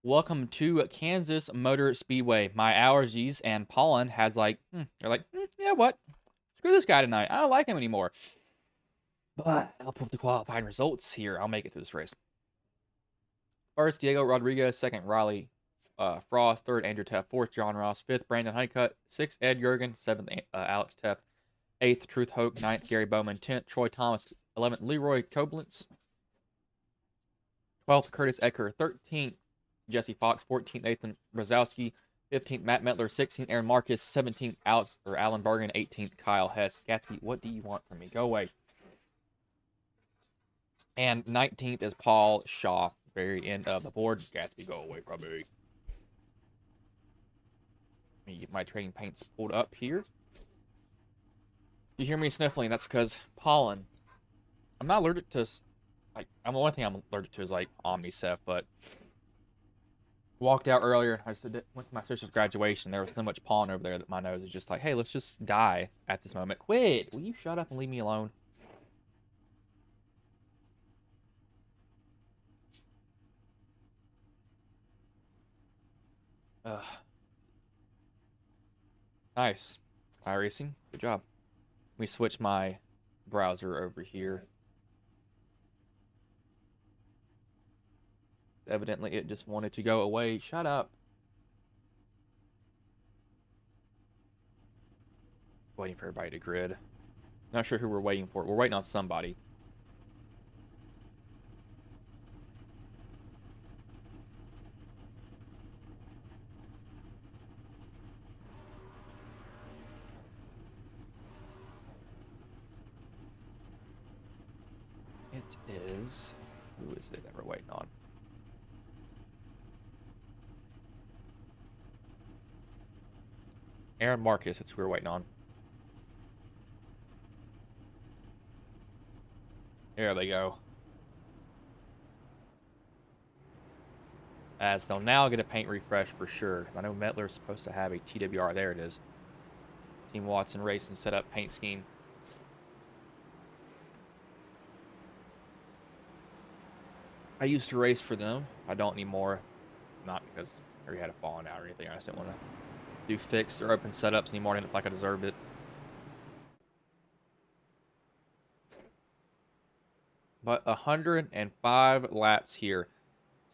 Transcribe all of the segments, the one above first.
Welcome to Kansas Motor Speedway. My allergies and pollen has they're like, yeah, what? Screw this guy tonight. I don't like him anymore. But I'll put the qualifying results here. I'll make it through this race. First, Diego Rodriguez. Second, Riley Frost. Third, Andrew Teff. Fourth, John Ross. Fifth, Brandon Honeycutt. Sixth, Ed Jurgen. Seventh, Alex Teff. Eighth, Truth Hoke. Ninth, Gary Bowman. 10th, Troy Thomas. 11th, Leroy Koblenz. 12th, Curtis Ecker. 13th, Jesse Fox. 14th, Nathan Brzezowski. 15th, Matt Metler. 16th, Aaron Marcus. 17th, Alan Bergen. 18th, Kyle Hess. Gatsby, what do you want from me? Go away. And 19th is Paul Shaw. Very end of the board. Gatsby, go away from me. Let me get my trading paints pulled up here. You hear me sniffling, that's because pollen. I'm not allergic to, the only thing I'm allergic to is, Omnicef, but walked out earlier. I just went to my sister's graduation. There was so much pollen over there that my nose is just like, hey, let's just die at this moment. Quit! Will you shut up and leave me alone? Ugh. Nice. iRacing, good job. Let me switch my browser over here. Evidently, it just wanted to go away. Shut up. Waiting for everybody to grid. Not sure who we're waiting for. We're waiting on somebody. It is... Who is it that we're waiting on? Aaron Marcus, that's who we're waiting on. There they go. As they'll now get a paint refresh for sure. I know Metler's supposed to have a TWR. There it is. Team Watson Racing set up paint scheme. I used to race for them. I don't anymore. Not because I already had a falling out or anything. I just didn't want to do fixed or open setups anymore. I didn't feel like I deserved it. But 105 laps here.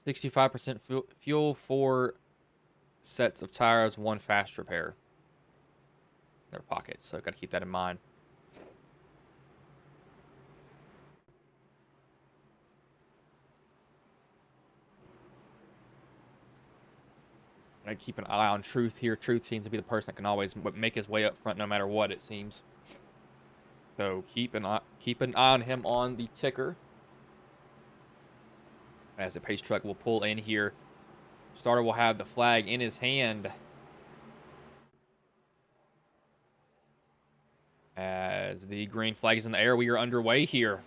65% fuel, 4 sets of tires, 1 fast repair in their pockets. So got to keep that in mind. I keep an eye on Truth here. Truth seems to be the person that can always make his way up front no matter what, it seems. So keep an eye on him on the ticker. As the pace truck will pull in here. Starter will have the flag in his hand. As the green flag is in the air, we are underway here.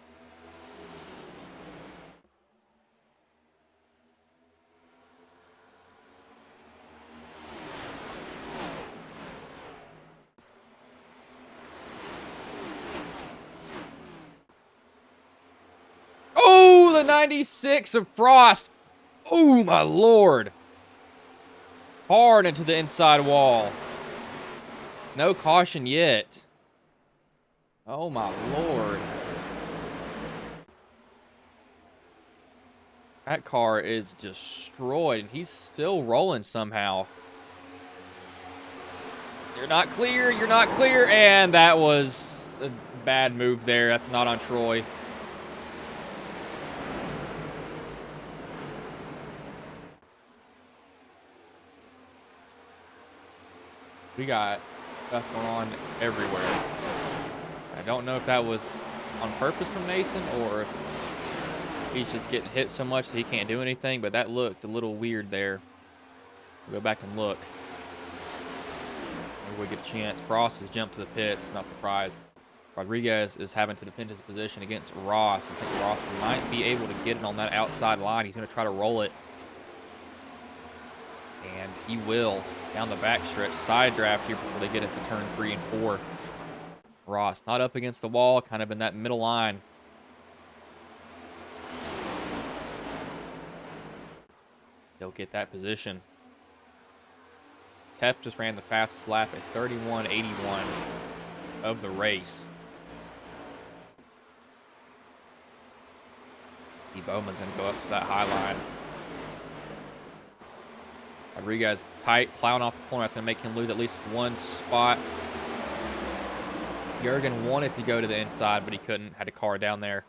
Oh, the 96 of Frost. Oh, my Lord. Hard into the inside wall. No caution yet. Oh, my Lord. That car is destroyed, and he's still rolling somehow. You're not clear, and that was a bad move there. That's not on Troy. We got stuff going on everywhere. I don't know if that was on purpose from Nathan or if he's just getting hit so much that he can't do anything, but that looked a little weird there. We'll go back and look. Maybe we get a chance. Frost has jumped to the pits, not surprised. Rodriguez is having to defend his position against Ross. I think Ross might be able to get it on that outside line. He's going to try to roll it. And he will down the backstretch. Side draft here before they get into turn 3 and 4. Ross not up against the wall, kind of in that middle line. He'll get that position. Tef just ran the fastest lap at 31.81 of the race. E. Bowman's going to go up to that high line. Rodriguez tight, plowing off the corner. That's going to make him lose at least one spot. Jurgen wanted to go to the inside, but he couldn't. Had a car down there.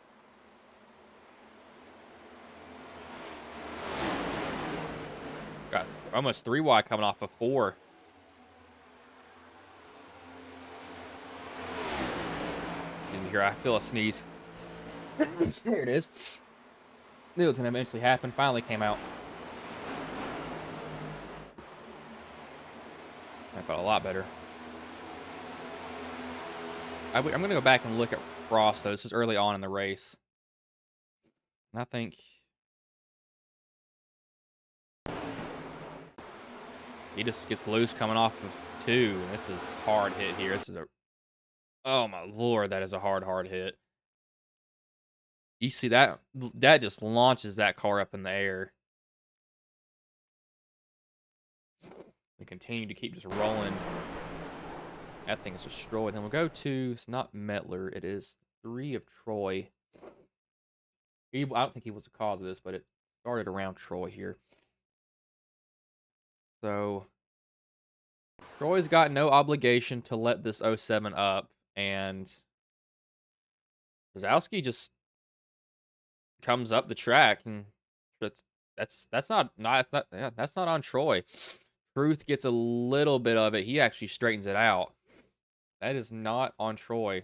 Got almost 3 wide coming off of 4. Here, I feel a sneeze. There it is. Knew it was going to eventually happen. Finally came out. I felt a lot better. I'm going to go back and look at Ross, though. This is early on in the race. And I think he just gets loose coming off of 2. This is hard hit here. This is a... Oh, my Lord, that is a hard hit. You see that? That just launches that car up in the air. We continue to keep just rolling. That thing is destroyed. Then we'll go to, it's not Mettler, it is 3 of Troy. I don't think he was the cause of this, but it started around Troy here. So, Troy's got no obligation to let this 07 up, and Wazowski just comes up the track, and that's not on Troy. Truth gets a little bit of it. He actually straightens it out. That is not on Troy.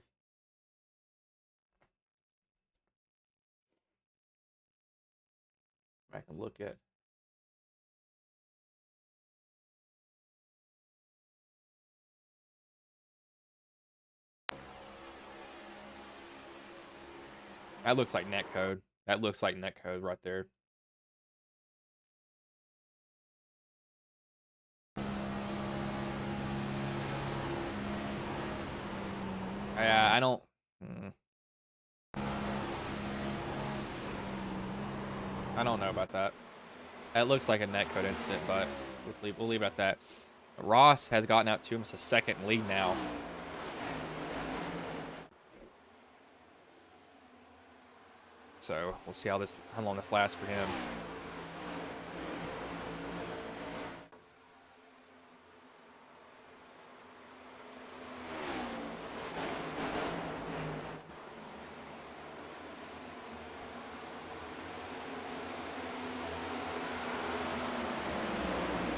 I can look at. That looks like netcode. That looks like netcode right there. I don't. I don't know about that. That looks like a netcode incident, but we'll leave it at that. Ross has gotten out to him. It's a second lead now. So we'll see how long this lasts for him.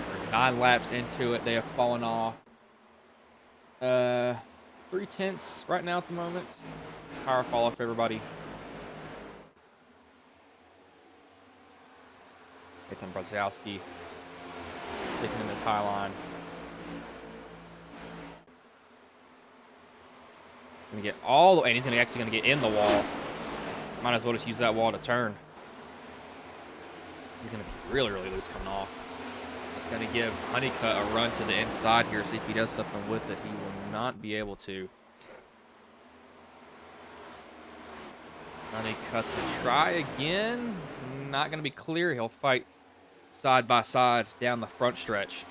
We're 9 laps into it, they have fallen off. 3/10 right now at the moment. Power fall off everybody. Nathan Brzezowski sticking in this high line. Gonna get all the way, and he's actually gonna get in the wall. Might as well just use that wall to turn. He's gonna be really loose coming off. It's gonna give Honeycutt a run to the inside here, see if he does something with it. He will not be able to. Honeycutt's gonna try again. Not gonna be clear. He'll fight side by side down the front stretch.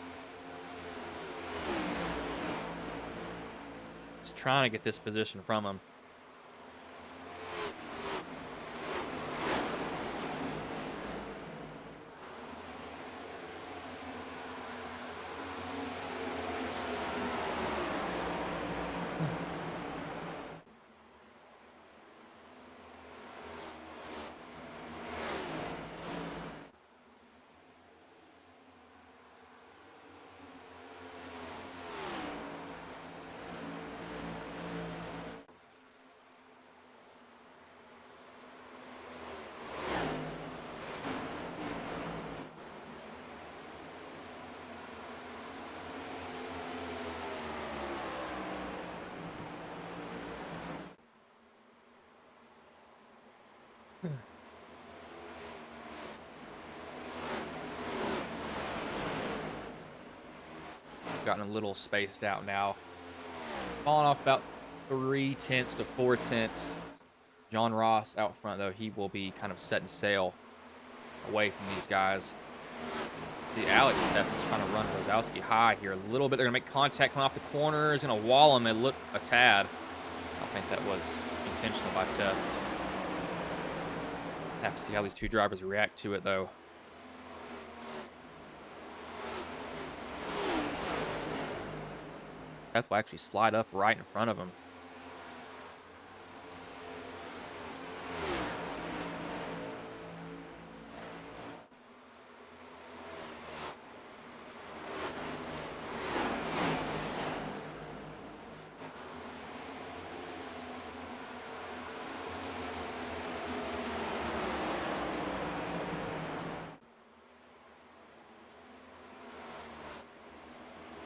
Just trying to get this position from him. Gotten a little spaced out now. Falling off about 3/10 to 4/10. John Ross out front, though, he will be kind of setting sail away from these guys. The Alex Steph is trying to run Rosowski high here a little bit. They're going to make contact coming off the corner. He's going to wall him. It looked a tad. I don't think that was intentional by Tef. Have to see how these two drivers react to it, though. Tef will actually slide up right in front of him.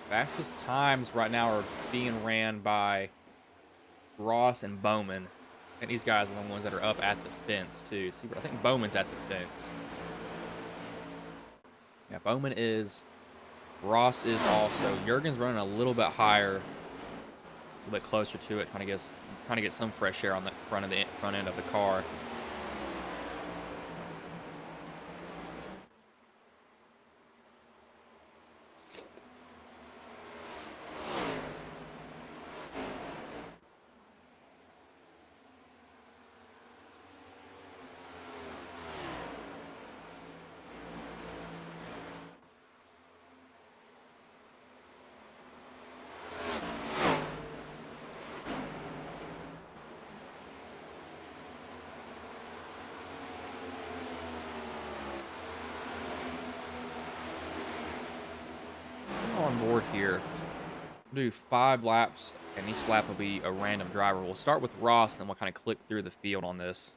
Fastest times right now are being ran by Ross and Bowman. And these guys are the ones that are up at the fence, too. See, I think Bowman's at the fence. Yeah, Bowman is. Ross is also. Jurgen's running a little bit higher, a little bit closer to it, trying to get some fresh air on the front end of the car. On board here. We'll do 5 laps, and each lap will be a random driver. We'll start with Ross, and then we'll kind of click through the field on this.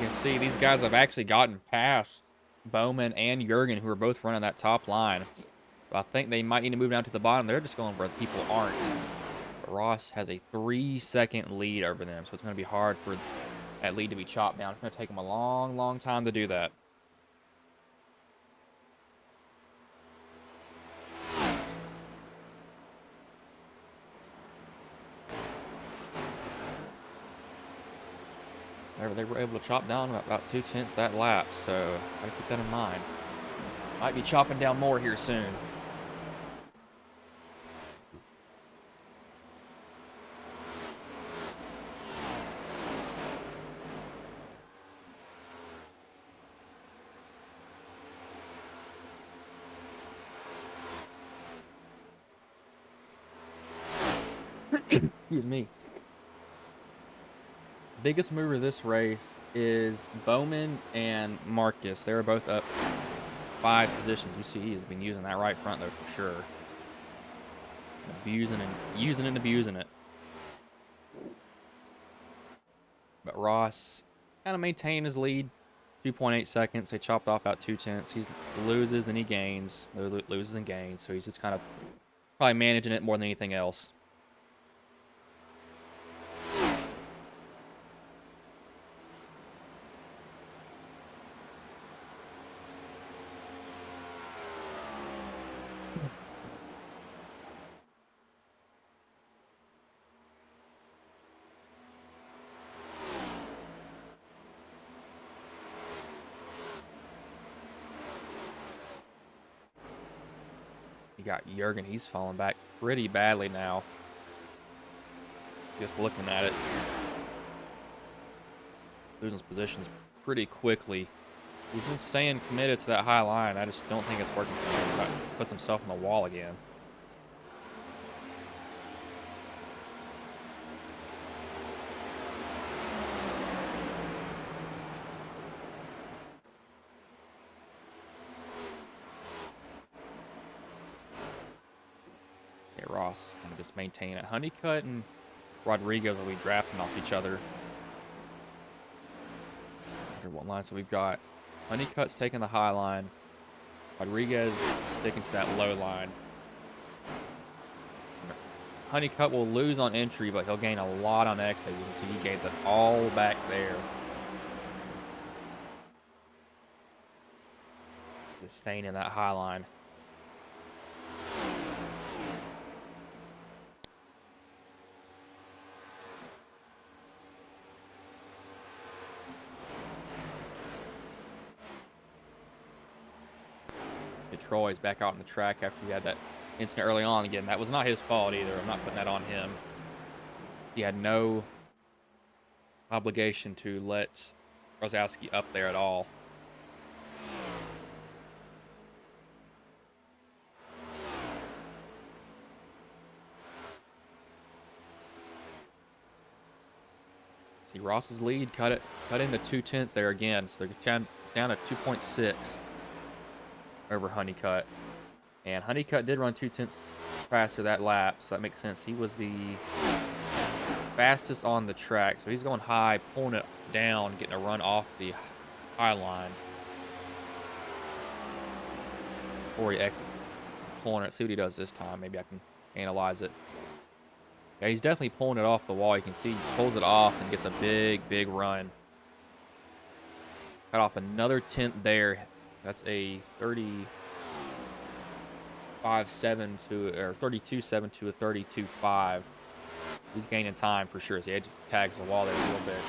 can see, these guys have actually gotten past Bowman and Jurgen, who are both running that top line. So I think they might need to move down to the bottom. They're just going where the people aren't. But Ross has a 3-second lead over them, so it's going to be hard for that lead to be chopped down. It's going to take them a long, long time to do that. They were able to chop down about 2/10 that lap, so gotta keep that in mind. Might be chopping down more here soon. Excuse me. Biggest mover this race is Bowman and Marcus. They're both up 5 positions. You see, he has been using that right front though for sure. Abusing and using it and abusing it. But Ross kind of maintained his lead. 2.8 seconds. They chopped off about 2/10. He loses and he gains. Loses and gains. So he's just kind of probably managing it more than anything else. You got Jurgen. He's falling back pretty badly now. Just looking at it. Losing his positions pretty quickly. He's been staying committed to that high line. I just don't think it's working for him. He puts himself on the wall again. Yeah, Ross is kind of just maintaining it. Honeycutt and Rodriguez will be drafting off each other. Under one line, so we've got Honeycutt's taking the high line. Rodriguez sticking to that low line. Honeycutt will lose on entry, but he'll gain a lot on exit. You can see he gains it all back there. Just staying in that high line. Troy's back out on the track after he had that incident early on. Again, that was not his fault either. I'm not putting that on him. He had no obligation to let Rosowski up there at all. See, Ross's lead cut into 2/10 there again, so they're down to 2.6. Over Honeycutt. And Honeycutt did run 2/10 faster that lap, so that makes sense. He was the fastest on the track. So he's going high, pulling it down, getting a run off the high line. Before he exits, pulling it. See what he does this time. Maybe I can analyze it. Yeah, he's definitely pulling it off the wall. You can see he pulls it off and gets a big, big run. Cut off another 10th there. That's a 32.7 to a 32.5. He's gaining time for sure. So he just tags the wall there a little bit.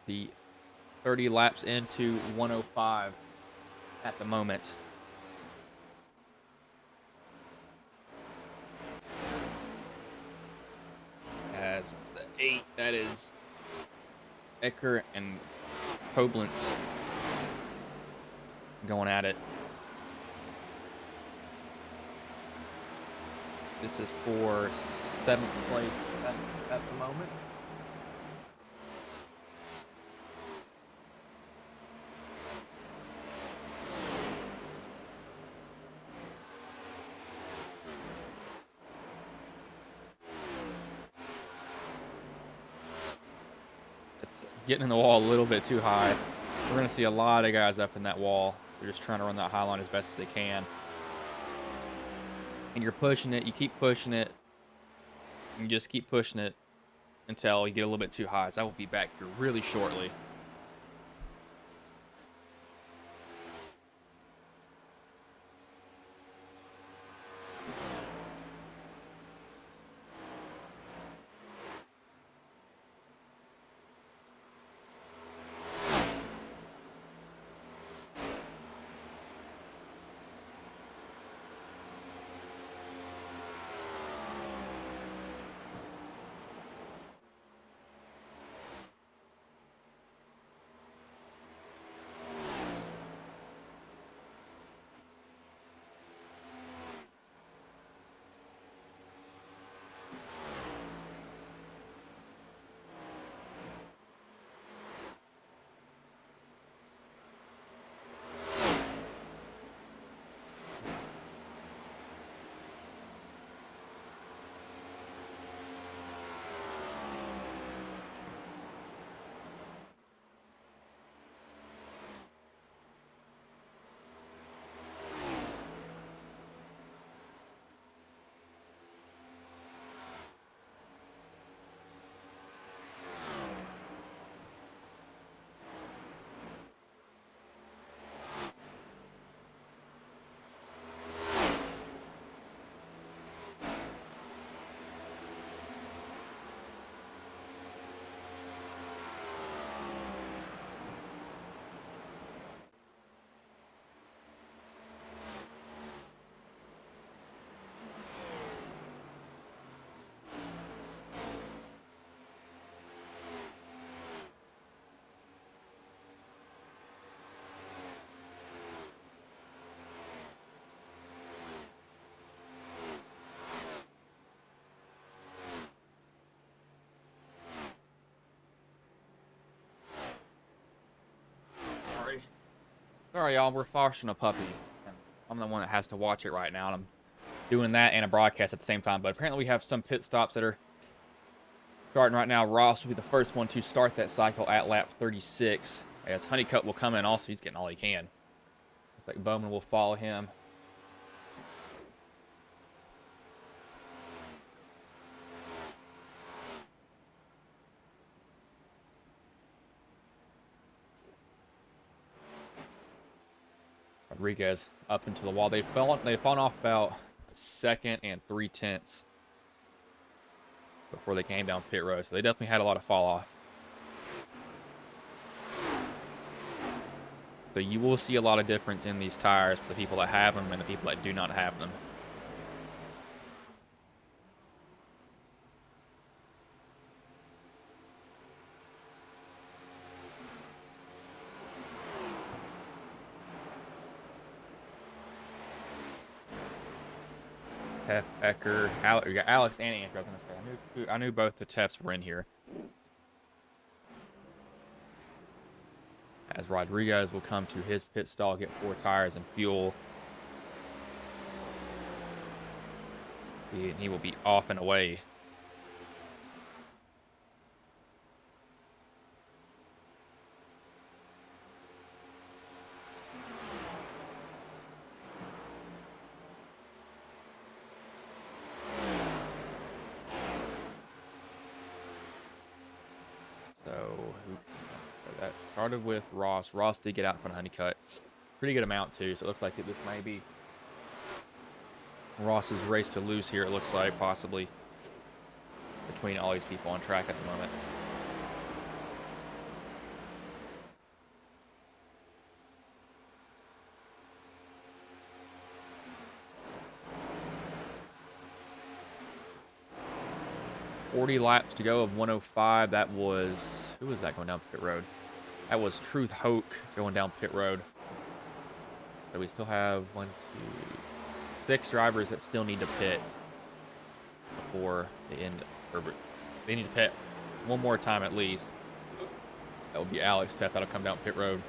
The 30 laps into 105 at the moment. As it's the 8, that is Ecker and Koblenz going at it. This is for 7th place at the moment. getting in the wall a little bit too high. We're going to see a lot of guys up in that wall. They're just trying to run that high line as best as they can. And you're pushing it. You keep pushing it. You just keep pushing it until you get a little bit too high. So I will be back here really shortly. Sorry, y'all. We're fostering a puppy. And I'm the one that has to watch it right now. And I'm doing that and a broadcast at the same time. But apparently we have some pit stops that are starting right now. Ross will be the first one to start that cycle at lap 36. As Honeycutt will come in also. He's getting all he can. Looks like Bowman will follow him. Rodriguez up into the wall. They've fallen off about a second and 3/10 before they came down pit road. So they definitely had a lot of fall off. But you will see a lot of difference in these tires for the people that have them and the people that do not have them. Tef, Ecker, you got Alex and Andrew. I was gonna say, I knew both the Tefs were in here. As Rodriguez will come to his pit stall, get 4 tires and fuel. He will be off and away. That started with Ross. Ross did get out in front of Honeycutt. Pretty good amount, too. So it looks like this may be Ross's race to lose here, it looks like, possibly, between all these people on track at the moment. .40 laps to go of 105. That was... Who was that going down pit road? That was Truth Hoke going down pit road. So we still have 6 drivers that still need to pit before the end. Or they need to pit one more time at least. That would be Alex Tef. That'll come down pit road.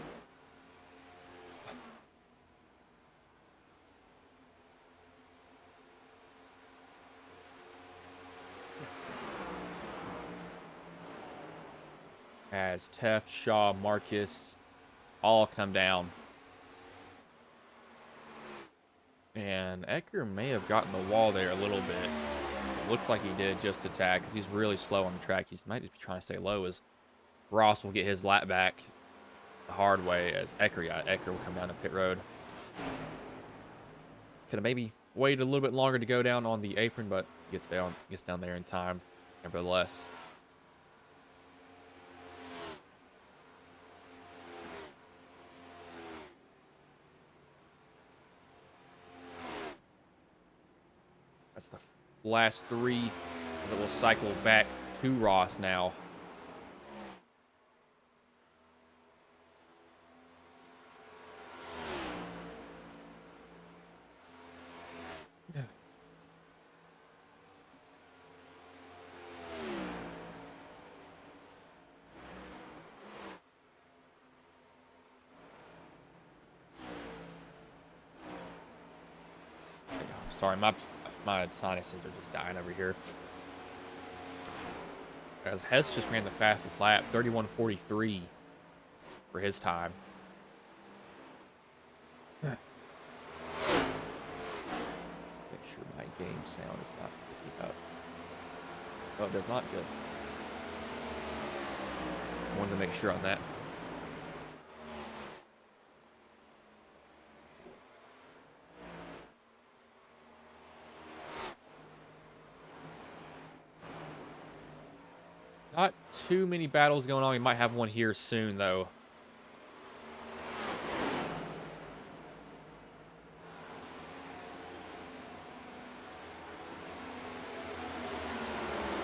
as Teft, Shaw, Marcus all come down. And Ecker may have gotten the wall there a little bit. It looks like he did just to tag because he's really slow on the track. He might just be trying to stay low as Ross will get his lap back the hard way as Ecker will come down to pit road. Could have maybe waited a little bit longer to go down on the apron, but gets down there in time, nevertheless. That's the last three as it will cycle back to Ross now. Sorry, my sinuses are just dying over here. As Hess just ran the fastest lap, 31:43 for his time. Make sure my game sound is not picking up. Oh, it does not. Good. Wanted to make sure on that. Not too many battles going on. We might have one here soon, though.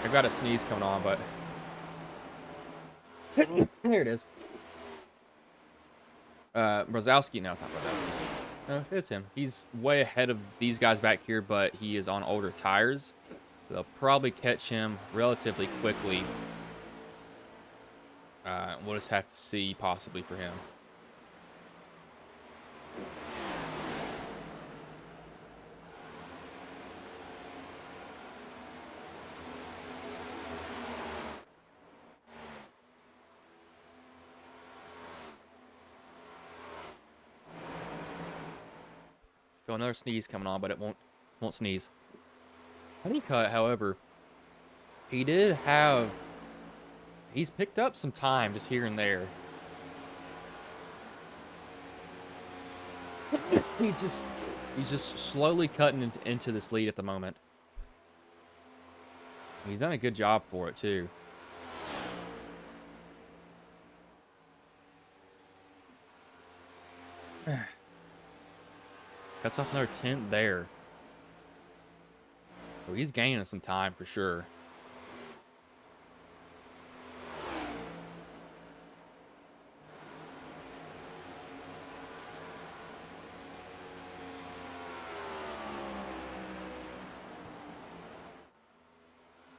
I've got a sneeze coming on, but... There it is. Brzezowski. No, it's not Brzezowski. No, it's him. He's way ahead of these guys back here, but he is on older tires. They'll probably catch him relatively quickly. We'll just have to see, possibly, for him. Got another sneeze coming on, but it won't sneeze. Honeycutt, however, he did have... He's picked up some time just here and there. he's just slowly cutting into this lead at the moment. He's done a good job for it too. Cuts off another 10th there. So he's gaining some time for sure.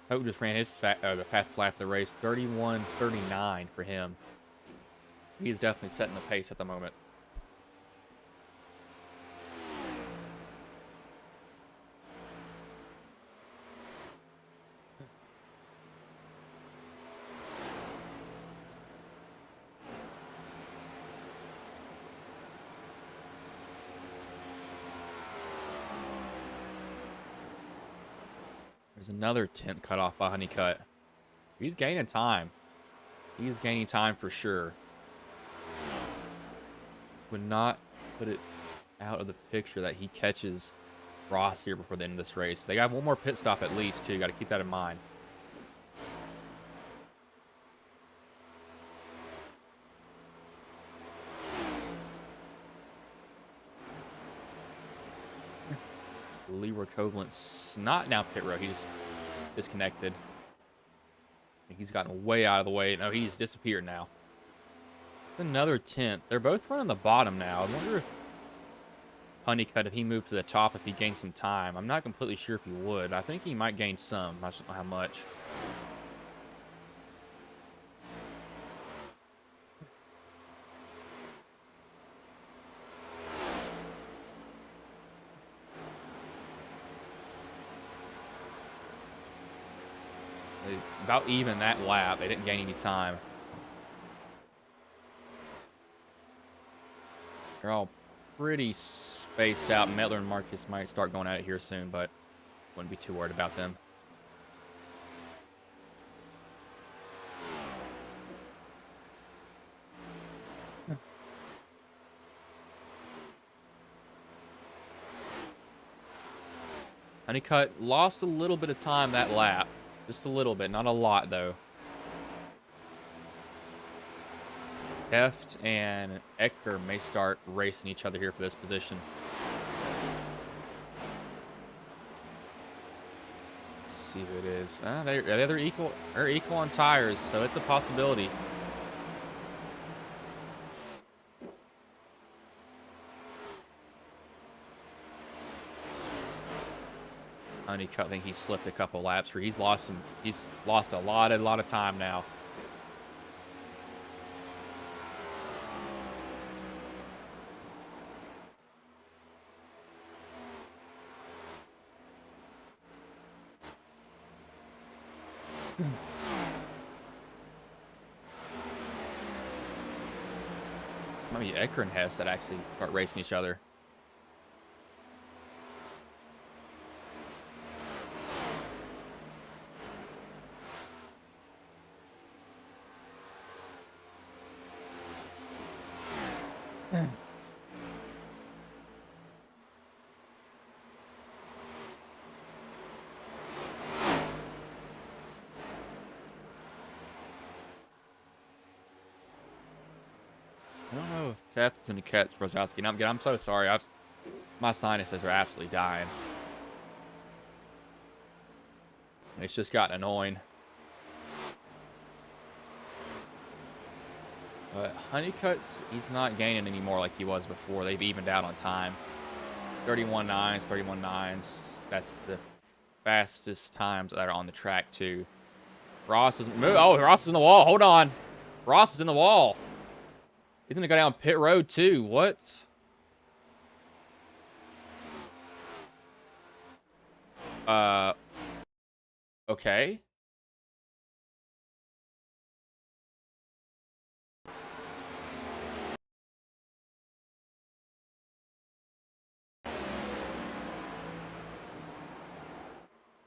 Hope just ran his the fastest lap of the race, 31:39 for him. He is definitely setting the pace at the moment. There's another 10th cut off by Honeycutt. He's gaining time. He's gaining time for sure. Would not put it out of the picture that he catches Ross here before the end of this race. They got one more pit stop at least, too. You got to keep that in mind. Leroy Covalent's not now pit road. He just disconnected. He's gotten way out of the way. No, he's disappeared now. Another 10th. They're both running the bottom now. I wonder if Honeycutt, if he moved to the top, if he gained some time. I'm not completely sure if he would. I think he might gain some. I just don't know how much. About even that lap. They didn't gain any time. They're all pretty spaced out. Mettler and Marcus might start going at it here soon, but wouldn't be too worried about them. Honeycutt lost a little bit of time that lap. Just a little bit, not a lot, though. Teft and Ecker may start racing each other here for this position. Let's see who it is. They're equal. They're equal on tires, so it's a possibility. Honeycutt, I think he slipped a couple laps where he's lost a lot of time now. Maybe Ecker and Hess that actually start racing each other. I don't know if Teft is in the Cat Sprosowski. I'm so sorry. My sinuses are absolutely dying. It's just gotten annoying. But Honeycutt's, he's not gaining anymore like he was before. They've evened out on time. 31.9s, 31.9s. That's the fastest times that are on the track, too. Ross is... Oh, Ross is in the wall. Hold on. Ross is in the wall. He's going to go down pit road, too. What? Okay.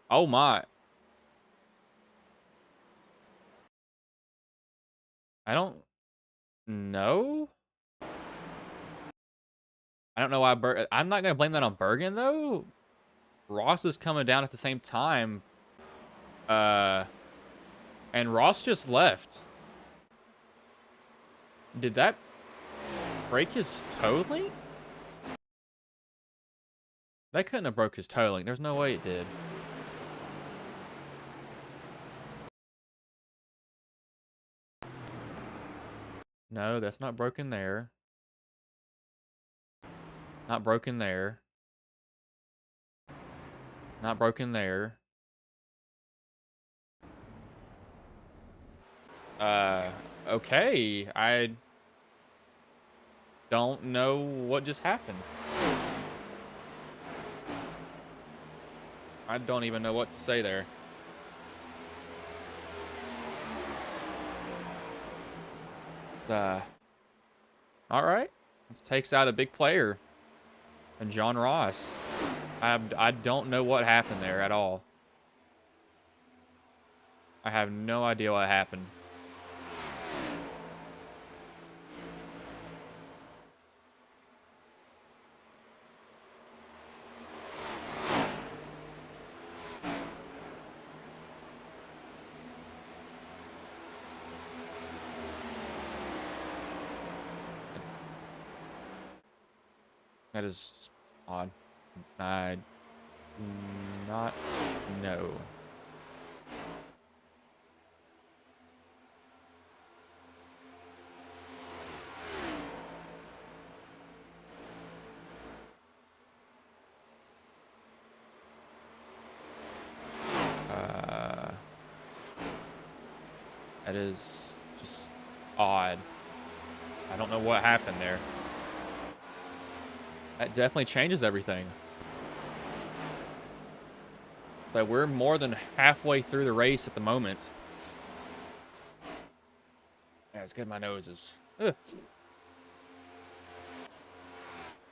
Oh, my. I don't know. I don't know why I'm not going to blame that on Bergen, though. Ross is coming down at the same time. And Ross just left. Did that break his toe link? That couldn't have broke his toe link. There's no way it did. No, that's not broken there. Not broken there. Not broken there. Okay. I don't know what just happened. I don't even know what to say there. All right. This takes out a big player. And John Ross. I don't know what happened there at all. I have no idea what happened. That is odd. I do not know. That is just odd. I don't know what happened there. That definitely changes everything. But we're more than halfway through the race at the moment. Yeah, it's good. My nose is... Ugh.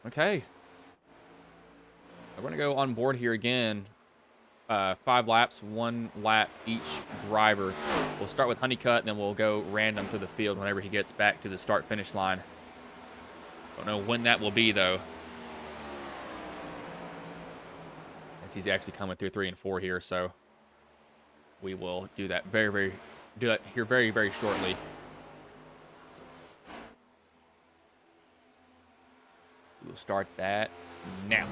Okay. We're going to go on board here again. 5 laps, 1 lap each driver. We'll start with Honeycutt, and then we'll go random through the field whenever he gets back to the start-finish line. Don't know when that will be, though. As he's actually coming through 3 and 4 here, so we will do that very shortly. We'll start that now.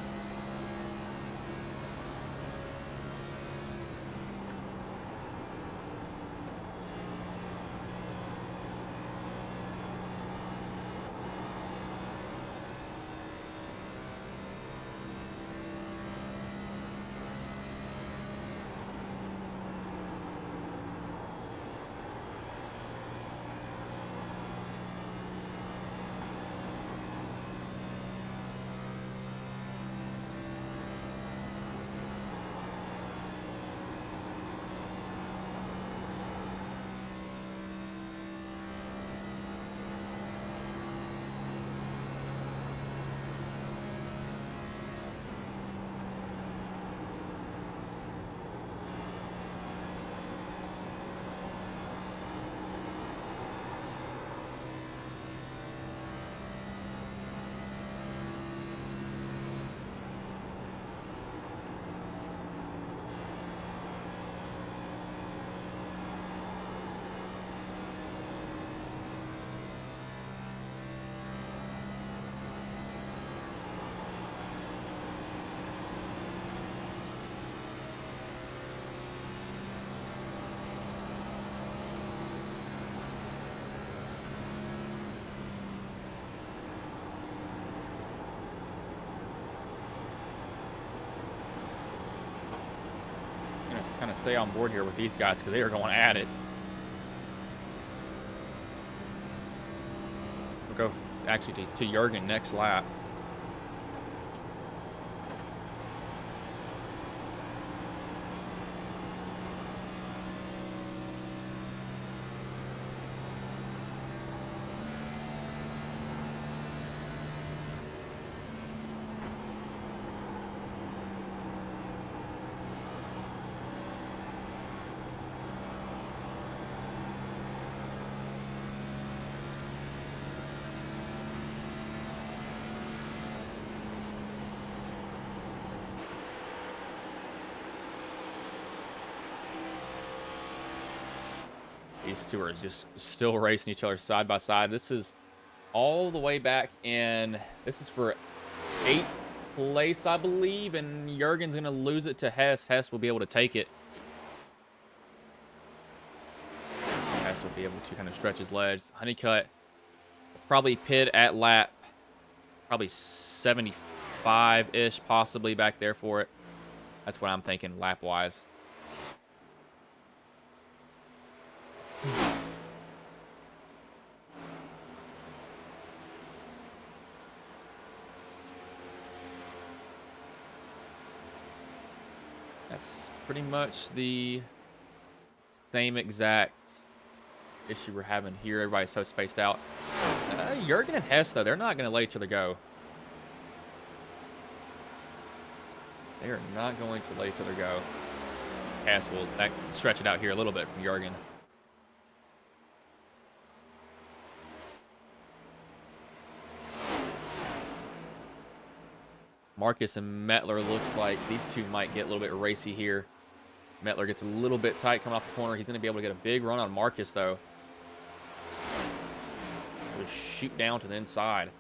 Kind of stay on board here with these guys because they are going at it. We'll go actually to Jurgen next lap. These two are just still racing each other side by side. This is all the way back in. This is for 8th place, I believe, and Jurgen's going to lose it to Hess. Hess will be able to take it. Hess will be able to kind of stretch his legs. Honeycutt will probably pit at lap probably 75-ish, possibly back there for it. That's what I'm thinking lap-wise. That's pretty much the same exact issue we're having here. Everybody's so spaced out. Jurgen and Hess, though, they're not going to let each other go. They are not going to let each other go. Hess will stretch it out here a little bit from Jurgen. Marcus and Mettler looks like these two might get a little bit racy here. Mettler gets a little bit tight coming off the corner. He's going to be able to get a big run on Marcus, though. Just shoot down to the inside.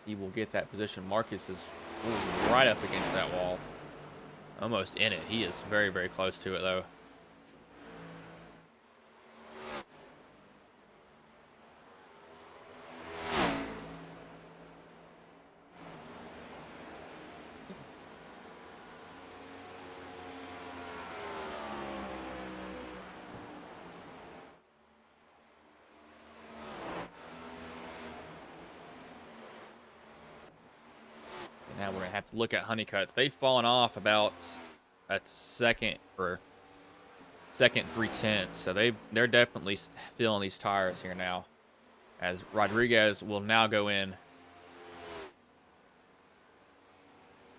He will get that position. Marcus is right up against that wall. Almost in it. He is very, very close to it, though. Now we're going to have to look at Honeycutts. They've fallen off about a second 3/10. So they're definitely feeling these tires here now. as Rodriguez will now go in.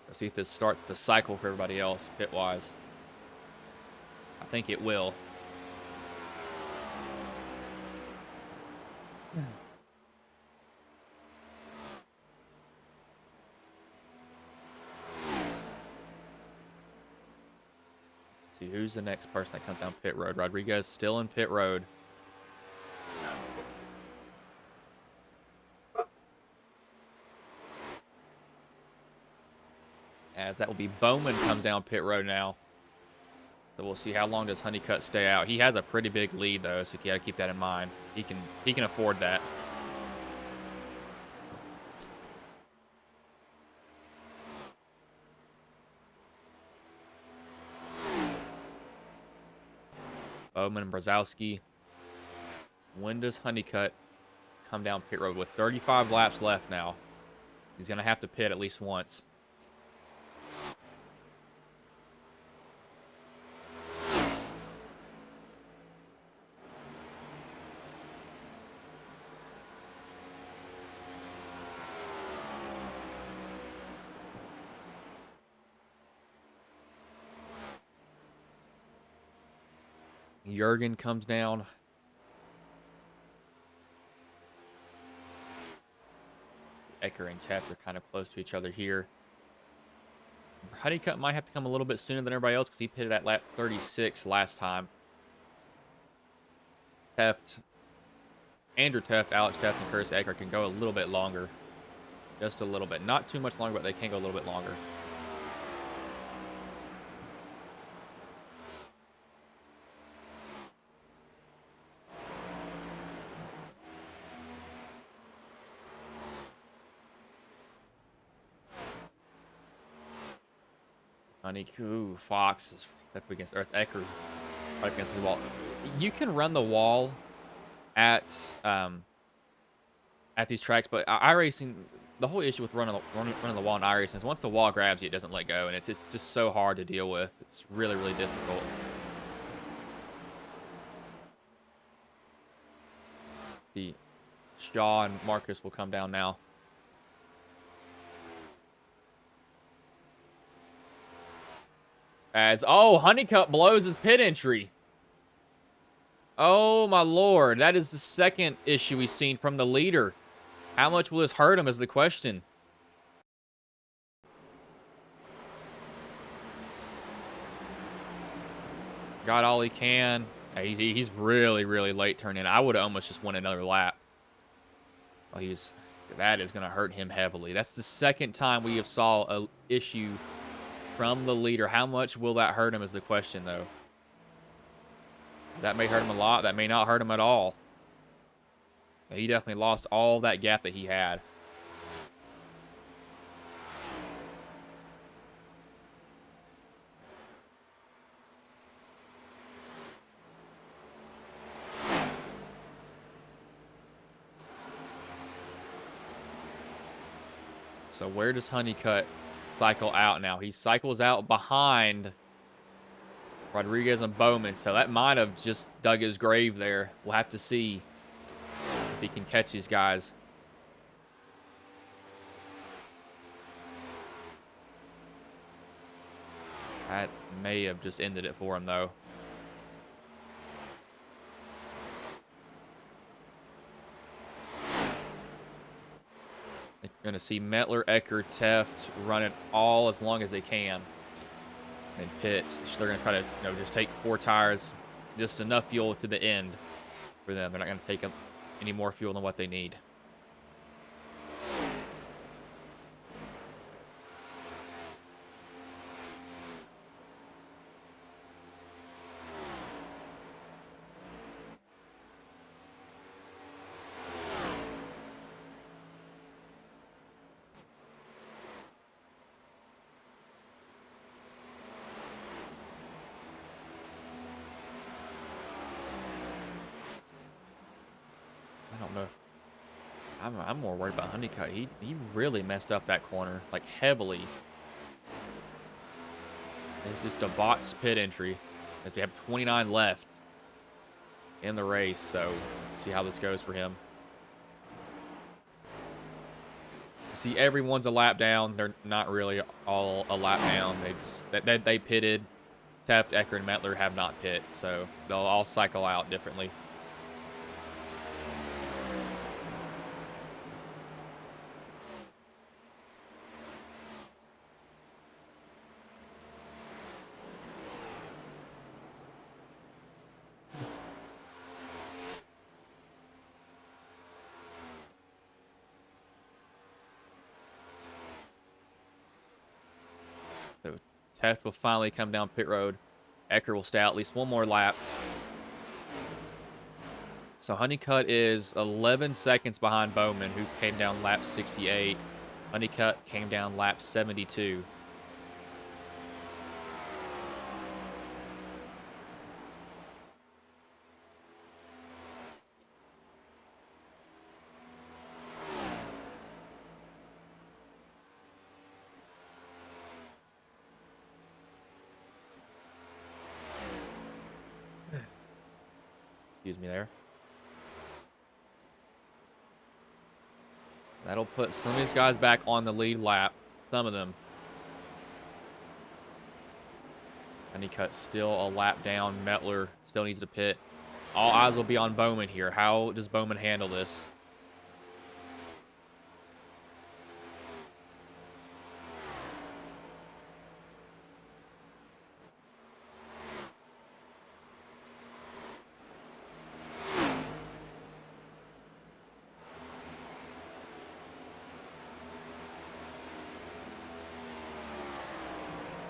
Let's see if this starts the cycle for everybody else, pit-wise. I think it will. Let's see, who's the next person that comes down pit road? Rodriguez still in pit road. As that will be Bowman comes down pit road now. So we'll see how long does Honeycutt stay out. He has a pretty big lead though, so you got to keep that in mind. He can afford that. Bowman and Brzezowski. When does Honeycutt come down pit road? With 35 laps left now, he's going to have to pit at least once. Jurgen comes down. Ecker and Teft are kind of close to each other here. Honeycutt might have to come a little bit sooner than everybody else because he pitted at lap 36 last time. Andrew Teft, Alex Teft, and Curtis Ecker can go a little bit longer. Just a little bit. Not too much longer, but they can go a little bit longer. Fox is up against, or it's Ecker right against the wall. You can run the wall at these tracks, but iRacing, the whole issue with running the wall in iRacing is once the wall grabs you, it doesn't let go, and it's just so hard to deal with. It's really, really difficult. The Shaw and Marcus will come down now. As, oh, Honeycutt blows his pit entry. Oh, my lord. That is the second issue we've seen from the leader. How much will this hurt him is the question. Got all he can. He's really, really late turning in. I would have almost just won another lap. Well, that is going to hurt him heavily. That's the second time we have saw an issue from the leader. How much will that hurt him is the question, though. That may hurt him a lot. That may not hurt him at all. He definitely lost all that gap that he had. So where does Honeycutt cycle out now? He cycles out behind Rodriguez and Bowman, so that might have just dug his grave there. We'll have to see if he can catch these guys. That may have just ended it for him, though. You're going to see Metler, Ecker, Teft run it all as long as they can. And pits. So they're going to try to, just take 4 tires, just enough fuel to the end for them. They're not going to take any more fuel than what they need. I don't know if I'm more worried about Honeycutt. He really messed up that corner, like heavily. It's just a botched pit entry as we have 29 left in the race. So let's see how this goes for him. See, everyone's a lap down. They're not really all a lap down. They pitted. Taft, Ecker, and Metler have not pit, so they'll all cycle out differently. So Taft will finally come down pit road. Ecker will stay out at least one more lap. So Honeycutt is 11 seconds behind Bowman, who came down lap 68. Honeycutt came down lap 72. Excuse me there. That'll put some of these guys back on the lead lap. Some of them. Honeycutt still a lap down. Metler still needs to pit. All eyes will be on Bowman here. How does Bowman handle this?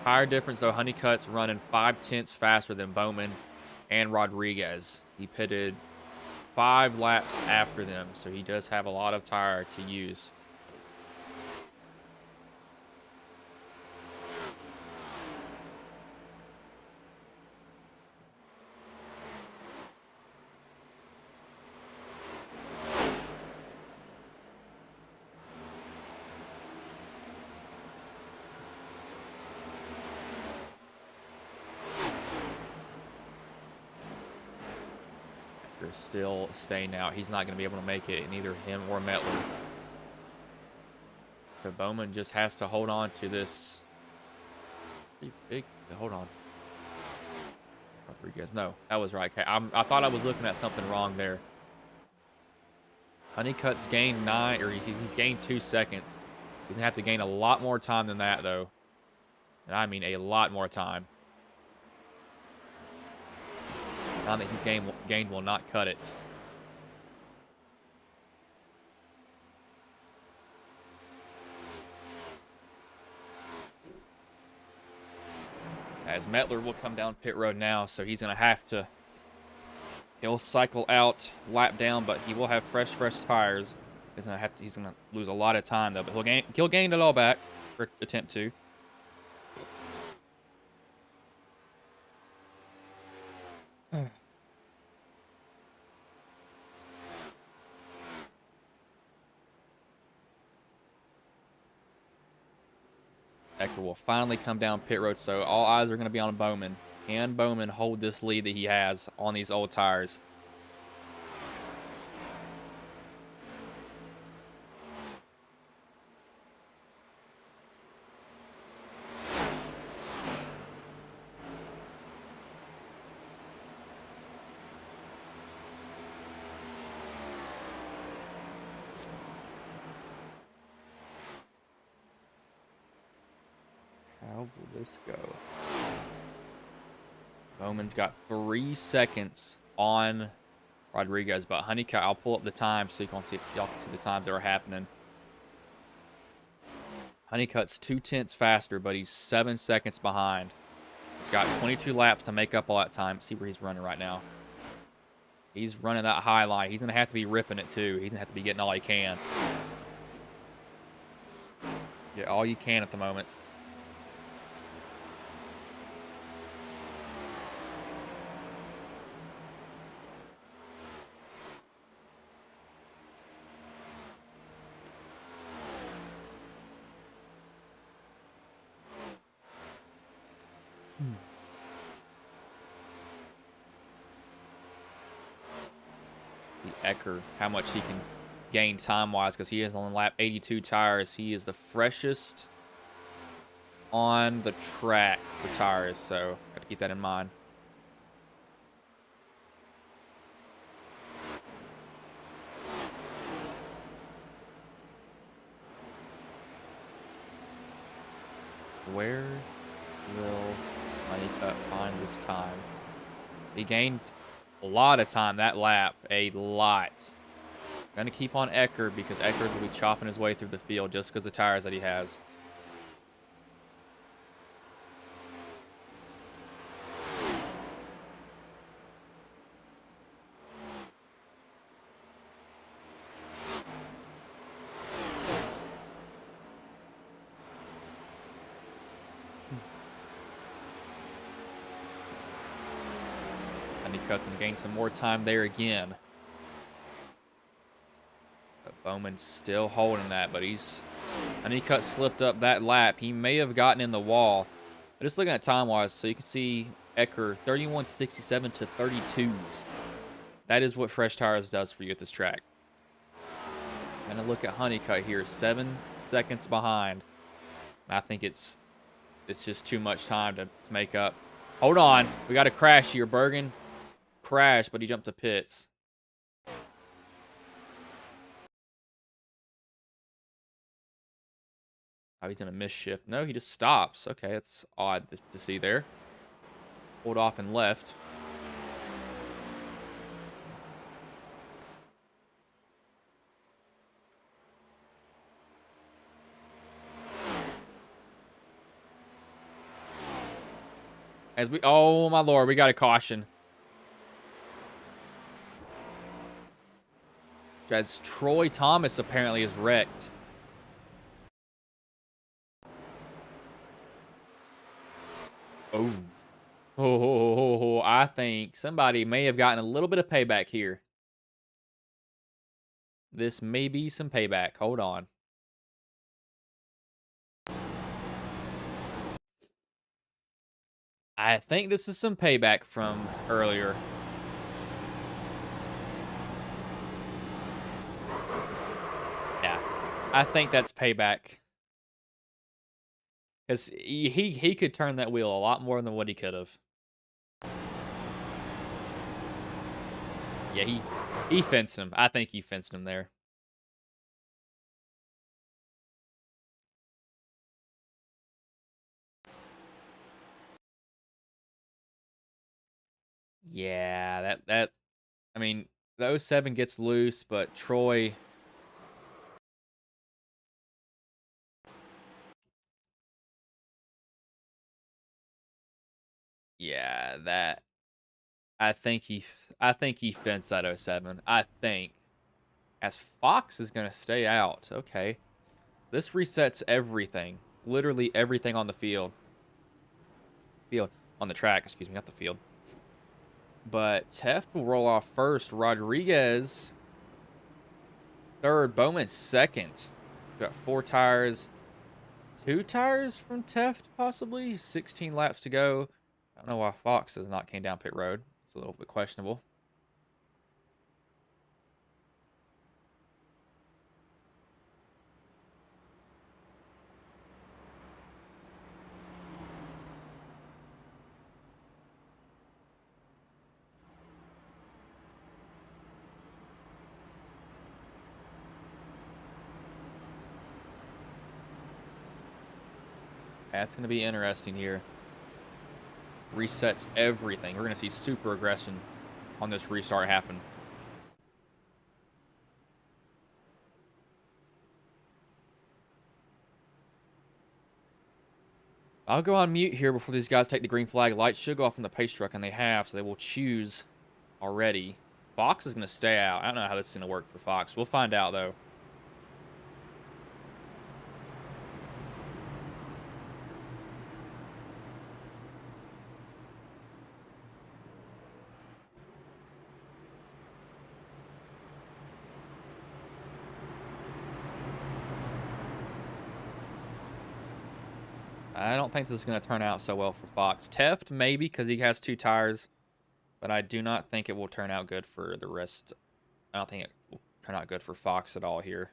Tire difference, though. Honeycutt's running 5/10 faster than Bowman and Rodriguez. He pitted 5 laps after them, so he does have a lot of tire to use. Still staying out. He's not going to be able to make it, neither him or Metler. So Bowman just has to hold on to this. Pretty big. Hold on. Rodriguez. No, that was right. Okay, I thought I was looking at something wrong there. Honeycutt's gained 9, or he's gained 2 seconds. He's going to have to gain a lot more time than that, though. And I mean a lot more time. Time that he's gained will not cut it. As Metler will come down pit road now, so he's going to have to... He'll cycle out, lap down, but he will have fresh tires. He's going to lose a lot of time, though, but he'll gain it all back, or attempt to. Ecker will finally come down pit road, so all eyes are going to be on Bowman. Can Bowman hold this lead that he has on these old tires? How will this go? Bowman's got 3 seconds on Rodriguez, but Honeycutt, I'll pull up the time so y'all can see the times that are happening. Honeycutt's 2/10 faster, but he's 7 seconds behind. He's got 22 laps to make up all that time. See where he's running right now. He's running that high line. He's going to have to be ripping it, too. He's going to have to be getting all he can. Get all you can at the moment. The Ecker, how much he can gain time-wise because he is on lap 82 tires. He is the freshest on the track for tires, so got to keep that in mind. Where will Honeycutt find this time? He gained a lot of time that lap, a lot. Gonna keep on Eckert because Eckert will be chopping his way through the field just because of the tires that he has. Honeycutt's gonna gain some more time there again. But Bowman's still holding that, but Honeycutt slipped up that lap. He may have gotten in the wall. But just looking at time-wise, so you can see Eckert 31.67 to 32s. That is what fresh tires does for you at this track. Gonna look at Honeycutt here, 7 seconds behind. I think it's just too much time to make up. Hold on, we got a crash here. Bergen crashed, but he jumped to pits. Oh, he's in a misshift. No, he just stops. Okay, that's odd to see there. Pulled off and left. Oh my lord, we got a caution. As Troy Thomas apparently is wrecked. Oh, I think somebody may have gotten a little bit of payback here. This may be some payback. Hold on. I think this is some payback from earlier. Yeah, I think that's payback. Because he could turn that wheel a lot more than what he could have. Yeah, he fenced him. I think he fenced him there. Yeah, I mean, the 07 gets loose, but Troy. Yeah, I think he fenced that 07. I think. As Fox is going to stay out. Okay. This resets everything. Literally everything on the field. On the track, excuse me, not the field. But Teft will roll off first. Rodriguez third. Bowman second. Got 4 tires. 2 tires from Teft, possibly. 16 laps to go. I don't know why Fox has not came down pit road. It's a little bit questionable. That's going to be interesting here. Resets everything. We're going to see super aggression on this restart happen. I'll go on mute here before these guys take the green flag. Lights should go off on the pace truck, and they have, so they will choose already. Fox is going to stay out. I don't know how this is going to work for Fox. We'll find out, though. I don't think this is going to turn out so well for Fox. Teft, maybe, because he has 2 tires. But I do not think it will turn out good for the rest. I don't think it will not good for Fox at all here.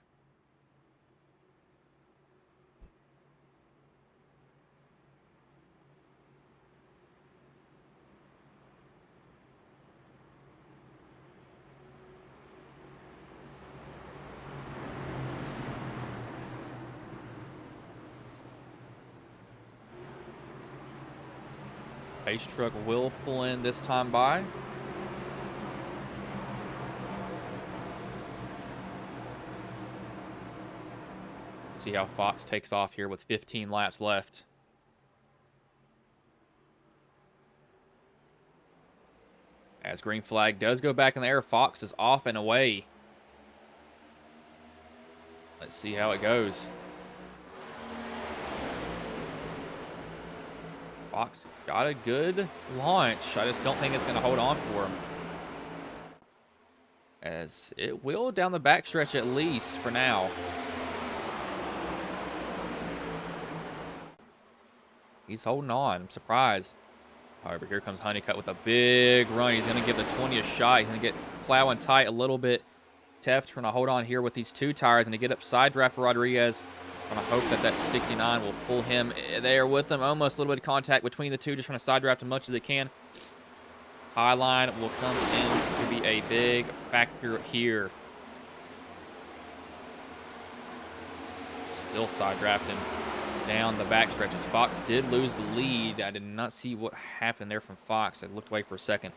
Pace truck will pull in this time by. See how Fox takes off here with 15 laps left. As green flag does go back in the air, Fox is off and away. Let's see how it goes. Fox got a good launch. I just don't think it's going to hold on for him. As it will down the backstretch at least for now. He's holding on. I'm surprised. However, here comes Honeycutt with a big run. He's going to give the 20 a shot. He's going to get plowing tight a little bit. Teft trying to hold on here with these two tires and to get up side draft Rodriguez. Going to hope that that 69 will pull him there with them. Almost a little bit of contact between the two. Just trying to side draft as much as they can. High line will come in to be a big factor here. Still side drafting down the back stretches. Fox did lose the lead. I did not see what happened there from Fox. I looked away for a second.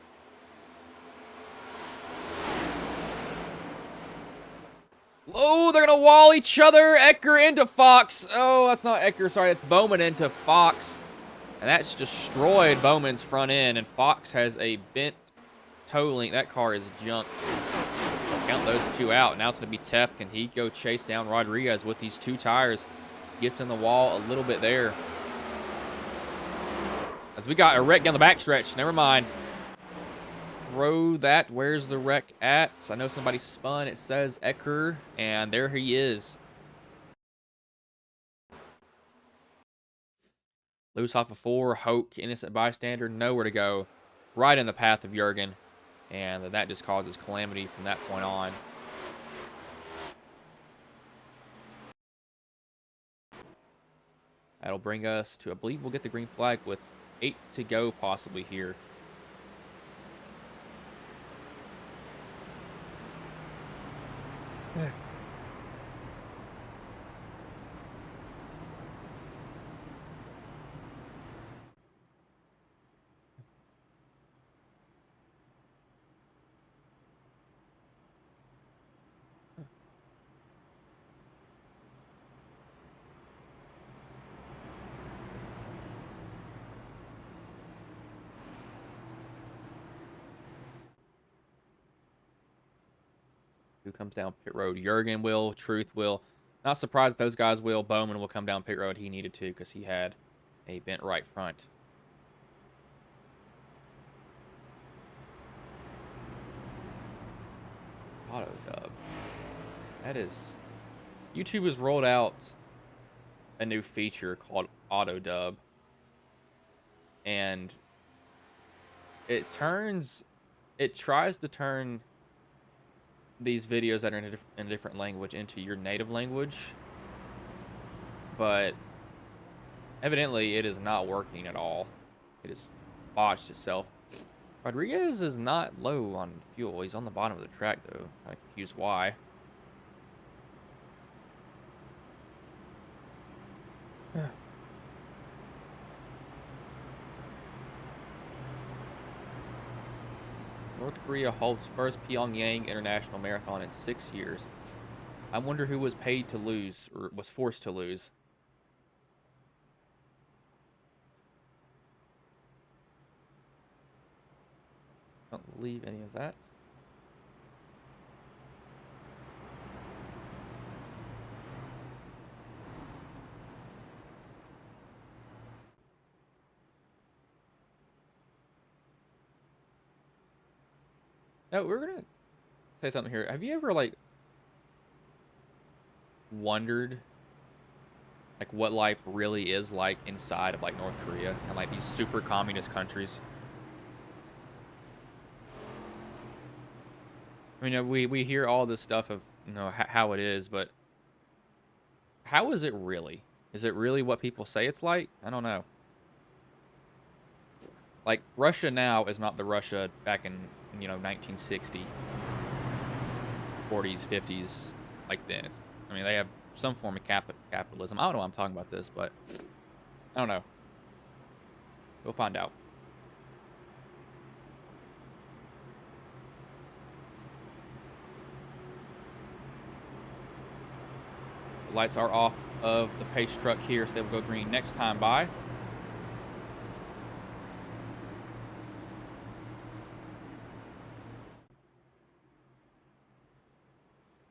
Oh, they're going to wall each other. Ecker into Fox. Oh, that's not Ecker. Sorry, that's Bowman into Fox. And that's destroyed Bowman's front end. And Fox has a bent toe link. That car is junk. Count those two out. Now it's going to be Teft. Can he go chase down Rodriguez with these two tires? Gets in the wall a little bit there. As we got a wreck down the backstretch. Never mind. Throw that. Where's the wreck at? I know somebody spun. It says Ecker. And there he is. Loose off of 4. Hoke, innocent bystander. Nowhere to go. Right in the path of Jurgen. And that just causes calamity from that point on. That'll bring us to, I believe we'll get the green flag with 8 to go possibly here. Who comes down pit road? Jurgen will. Truth will. Not surprised that those guys will. Bowman will come down pit road. He needed to because he had a bent right front. Auto dub. That is... YouTube has rolled out a new feature called auto dub. And it tries to turn these videos that are in a different language into your native language, but evidently it is not working at all. It has botched itself. Rodriguez is not low on fuel. He's on the bottom of the track though. I'm confused why. North Korea holds first Pyongyang International Marathon in 6 years. I wonder who was paid to lose, or was forced to lose. Don't believe any of that. No, we're gonna say something here. Have you ever like wondered like what life really is like inside of like North Korea and like these super communist countries? I mean, we hear all this stuff of, how it is, but how is it really? Is it really what people say it's like? I don't know. Like, Russia now is not the Russia back in, 1960, 40s, 50s, like then. I mean, they have some form of capitalism. I don't know why I'm talking about this, but I don't know. We'll find out. The lights are off of the pace truck here, so they will go green next time by.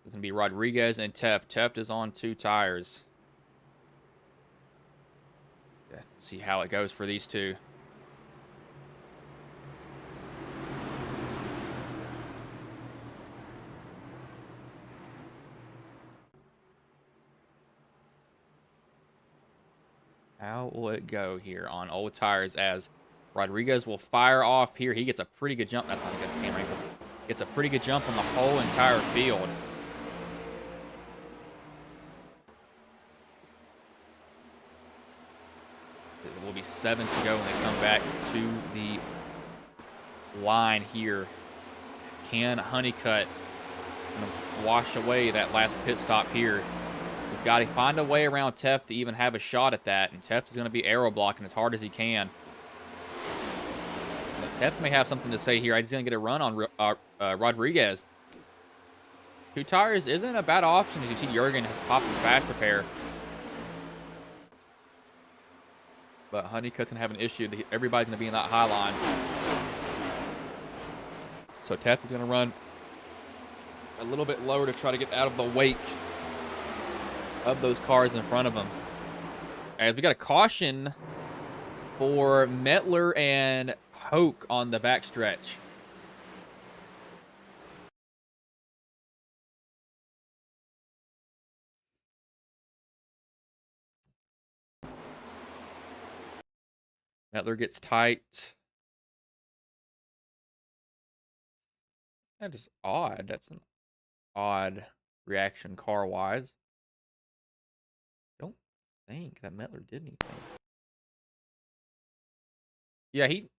It's going to be Rodriguez and Teft. Teft is on 2 tires. Yeah, see how it goes for these two. How will it go here on old tires as Rodriguez will fire off here? He gets a pretty good jump. That's not a good camera angle. Gets a pretty good jump on the whole entire field. It will be 7 to go when they come back to the line here. Can Honeycutt wash away that last pit stop here? He's got to find a way around Teft to even have a shot at that, and Teft is going to be aero blocking as hard as he can. But Teft may have something to say here. He's going to get a run on Rodriguez. 2 tires isn't a bad option. As you see, Jurgen has popped his fast repair. But Honeycutt's going to have an issue. Everybody's going to be in that high line. So Teft is going to run a little bit lower to try to get out of the wake of those cars in front of him. As we got a caution for Metler and Hoke on the backstretch. Metler gets tight. That is odd. That's an odd reaction car-wise. Don't think that Metler did anything. Yeah, he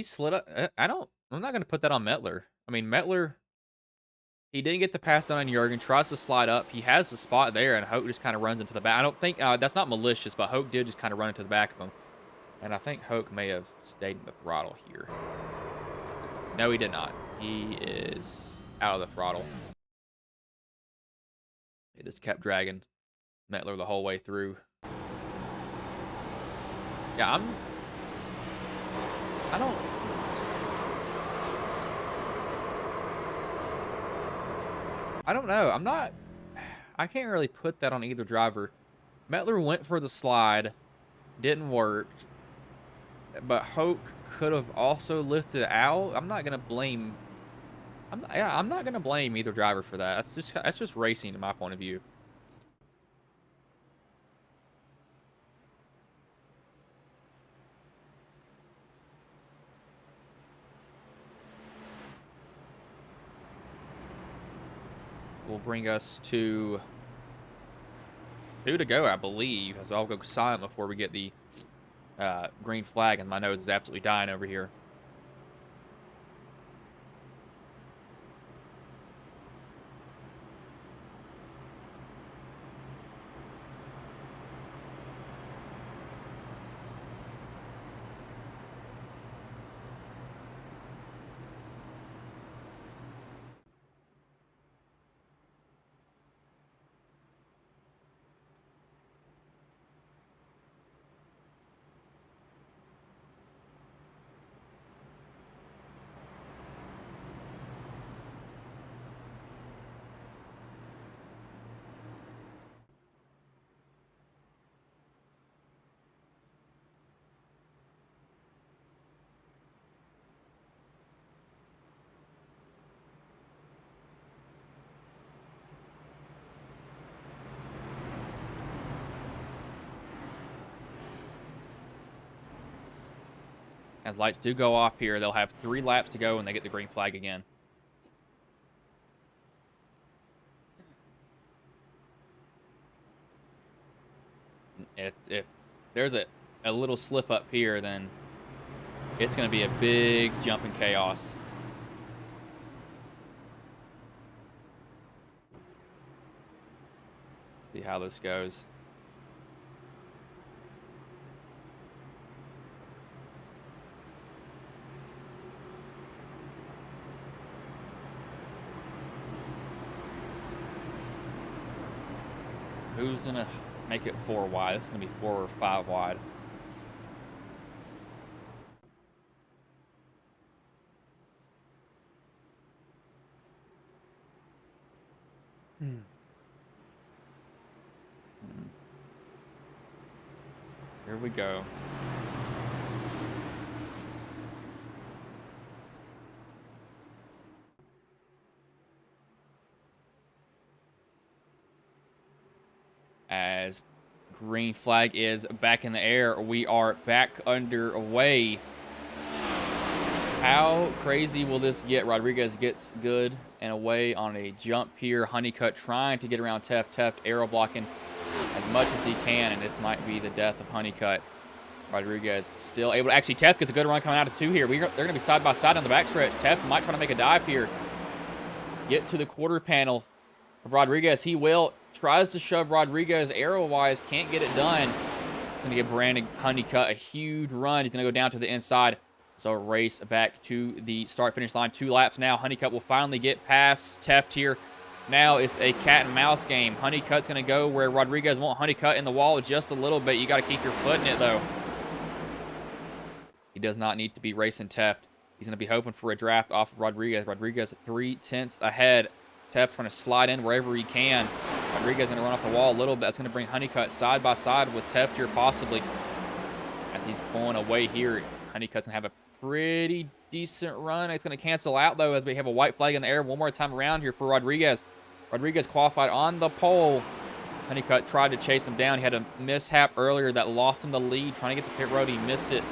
slid up. I'm not going to put that on Metler. I mean, Metler, he didn't get the pass done on Jurgen, tries to slide up. He has the spot there, and Hoke just kind of runs into the back. I don't think, that's not malicious, but Hoke did just kind of run into the back of him. And I think Hoke may have stayed in the throttle here. No, he did not. He is out of the throttle. It just kept dragging Metler the whole way through. Yeah, I don't know. I can't really put that on either driver. Metler went for the slide, didn't work. But Hoke could have also lifted out. I'm not gonna blame either driver for that. That's just racing in my point of view. Will bring us to 2 to go, I believe. So I'll go silent before we get the green flag, and my nose is absolutely dying over here. As lights do go off here, they'll have 3 laps to go and they get the green flag again. If there's a little slip up here, then it's going to be a big jump in chaos. See how this goes. Who's going to make it 4 wide? This is going to be 4 or 5 wide. Here we go. As green flag is back in the air, we are back underway. How crazy will this get? Rodriguez gets good and away on a jump here. Honeycutt trying to get around Teft. Teft aero blocking as much as he can, and this might be the death of Honeycutt. Rodriguez still able to... Actually, Teft gets a good run coming out of 2 here. They're going to be side by side on the backstretch. Teft might try to make a dive here. Get to the quarter panel of Rodriguez. He will. Tries to shove Rodriguez arrow-wise. Can't get it done. Going to give Brandon Honeycutt a huge run. He's going to go down to the inside. So race back to the start-finish line. 2 laps now. Honeycutt will finally get past Teft here. Now it's a cat and mouse game. Honeycutt's going to go where Rodriguez won't. Honeycutt in the wall just a little bit. You got to keep your foot in it, though. He does not need to be racing Teft. He's going to be hoping for a draft off of Rodriguez. Rodriguez 3/10 ahead. Teft trying to slide in wherever he can. Rodriguez going to run off the wall a little bit. That's going to bring Honeycutt side by side with Teft here possibly. As he's pulling away here, Honeycutt's going to have a pretty decent run. It's going to cancel out, though, as we have a white flag in the air one more time around here for Rodriguez. Rodriguez qualified on the pole. Honeycutt tried to chase him down. He had a mishap earlier that lost him the lead. Trying to get the pit road. He missed it.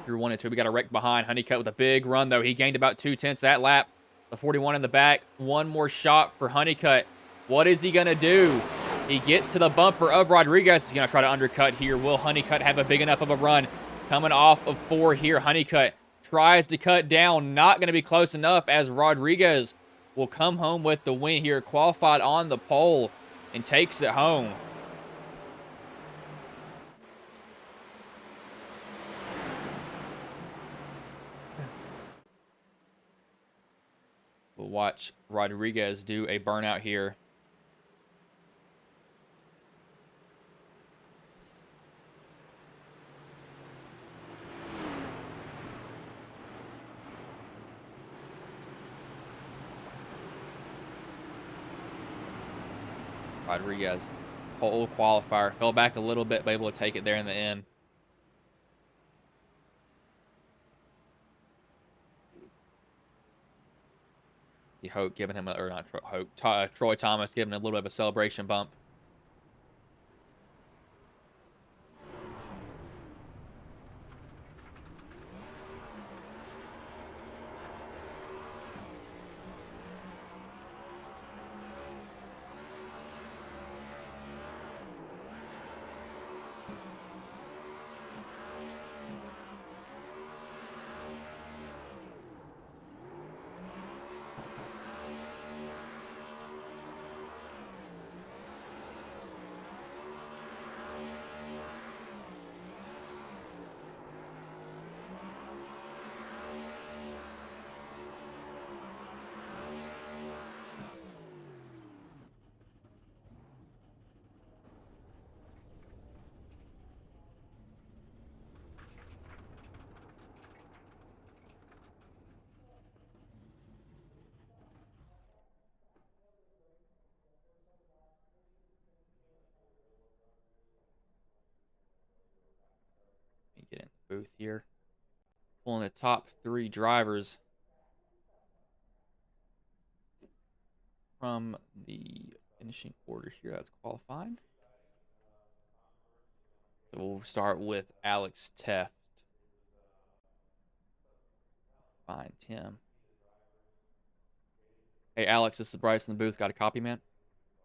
Through 1 and 2. We got a wreck behind. Honeycutt with a big run, though. He gained about 2/10 that lap. The 41 in the back. One more shot for Honeycutt. What is he going to do? He gets to the bumper of Rodriguez. He's going to try to undercut here. Will Honeycutt have a big enough of a run? Coming off of 4 here. Honeycutt tries to cut down. Not going to be close enough as Rodriguez will come home with the win here. Qualified on the pole and takes it home. We'll watch Rodriguez do a burnout here. Rodriguez, pole qualifier, fell back a little bit, but able to take it there in the end. Hope giving him or not Hope, Troy Thomas giving him a little bit of a celebration bump. Get in the booth here. Pulling the top 3 drivers from the finishing order here that's qualified. So we'll start with Alex Teft. Find Tim. Hey, Alex, this is Bryce in the booth. Got a copy, man?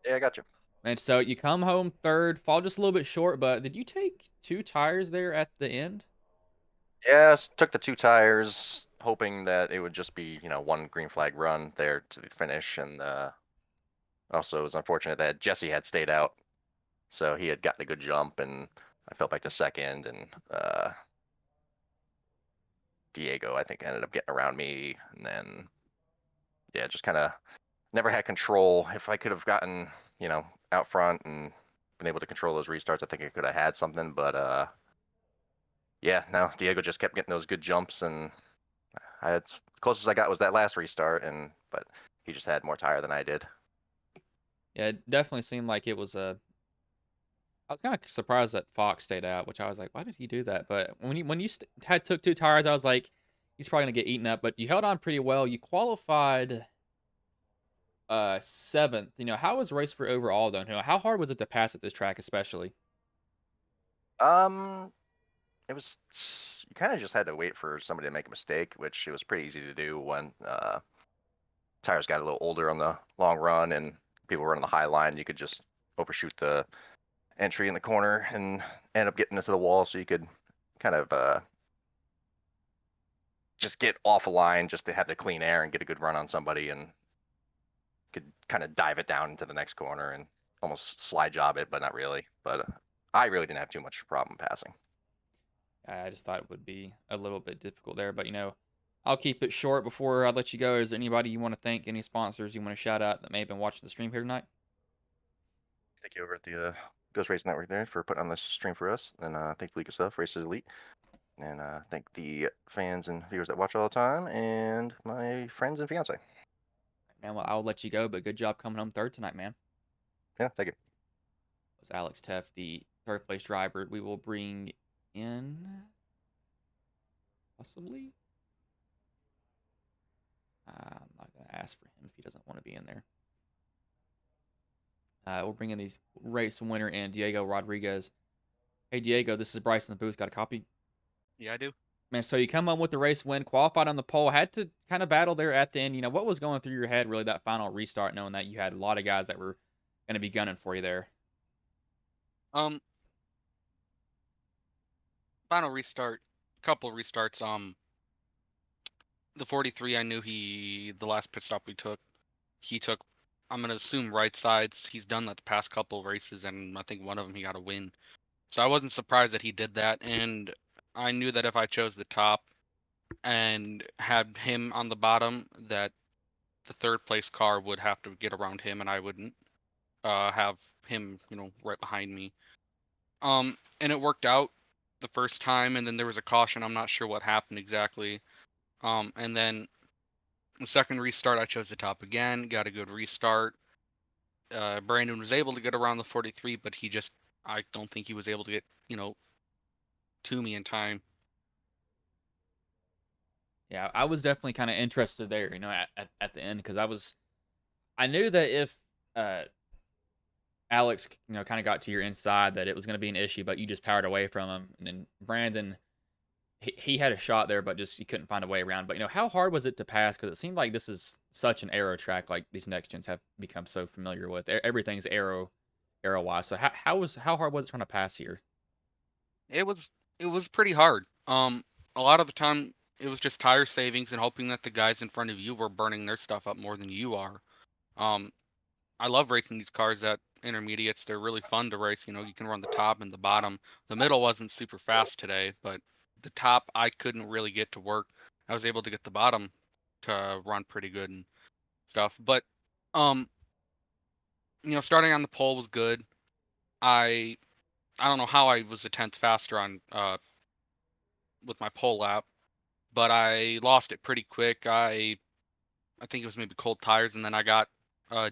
Yeah, I got you. And so you come home third, fall just a little bit short, but did you take 2 tires there at the end? Yes, took the 2 tires, hoping that it would just be, one green flag run there to the finish. And also it was unfortunate that Jesse had stayed out, so he had gotten a good jump, and I fell back to second, and Diego, I think, ended up getting around me, and then yeah, just kind of never had control. If I could have gotten, out front and been able to control those restarts, I think I could have had something. But yeah, no, Diego just kept getting those good jumps, and I had closest I got was that last restart, and but he just had more tire than I did. Yeah, it definitely seemed like it was a. I was kind of surprised that Fox stayed out, which I was like, why did he do that? But when you had took 2 tires, I was like, he's probably gonna get eaten up. But you held on pretty well. You qualified seventh. How was the race for overall though? How hard was it to pass at this track, especially? Um, it was you kind of just had to wait for somebody to make a mistake, which it was pretty easy to do when tires got a little older on the long run and people were on the high line. You could just overshoot the entry in the corner and end up getting into the wall, so you could kind of just get off a line just to have the clean air and get a good run on somebody, and could kind of dive it down into the next corner and almost slide job it, but not really. But I really didn't have too much problem passing. I just thought it would be a little bit difficult there, but I'll keep it short before I let you go. Is there anybody you want to thank? Any sponsors you want to shout out that may have been watching the stream here tonight? Thank you over at the Ghost Race Network there for putting on this stream for us, and thank League of Stuff, Races Elite, and thank the fans and viewers that watch all the time, and my friends and fiance. Man, well, I'll let you go, but good job coming home third tonight, man. Yeah, thank you. It was Alex Teff, the third place driver. We will bring in possibly. I'm not going to ask for him if he doesn't want to be in there. We'll bring in these race winner and Diego Rodriguez. Hey, Diego, this is Bryce in the booth. Got a copy? Yeah, I do. Man, so you come home with the race win, qualified on the pole, had to kind of battle there at the end. What was going through your head really that final restart, knowing that you had a lot of guys that were going to be gunning for you there? Um, Final restart, couple restarts. The 43, I knew the last pit stop we took, he took. I'm gonna assume right sides. He's done that the past couple races, and I think one of them he got a win. So I wasn't surprised that he did that, and I knew that if I chose the top and had him on the bottom, that the third place car would have to get around him, and I wouldn't have him, right behind me. And it worked out the first time, and then there was a caution. I'm not sure what happened exactly. And then the second restart, I chose the top again, got a good restart. Brandon was able to get around the 43, but I don't think he was able to get, to me in time. Yeah, I was definitely kind of interested there, at the end because I knew that if uh, Alex, kind of got to your inside, that it was going to be an issue, but you just powered away from him. And then Brandon, he had a shot there, but just he couldn't find a way around. But how hard was it to pass? Because it seemed like this is such an aero track, like these next gens have become so familiar with. Everything's aero wise. So how hard was it trying to pass here? It was pretty hard. A lot of the time it was just tire savings and hoping that the guys in front of you were burning their stuff up more than you are. Um, I love racing these cars at intermediates. They're really fun to race. You can run the top and the bottom. The middle wasn't super fast today, but the top I couldn't really get to work. I was able to get the bottom to run pretty good and stuff. But um, starting on the pole was good. I I don't know how I was a tenth faster on with my pole lap, but I lost it pretty quick. I think it was maybe cold tires, and then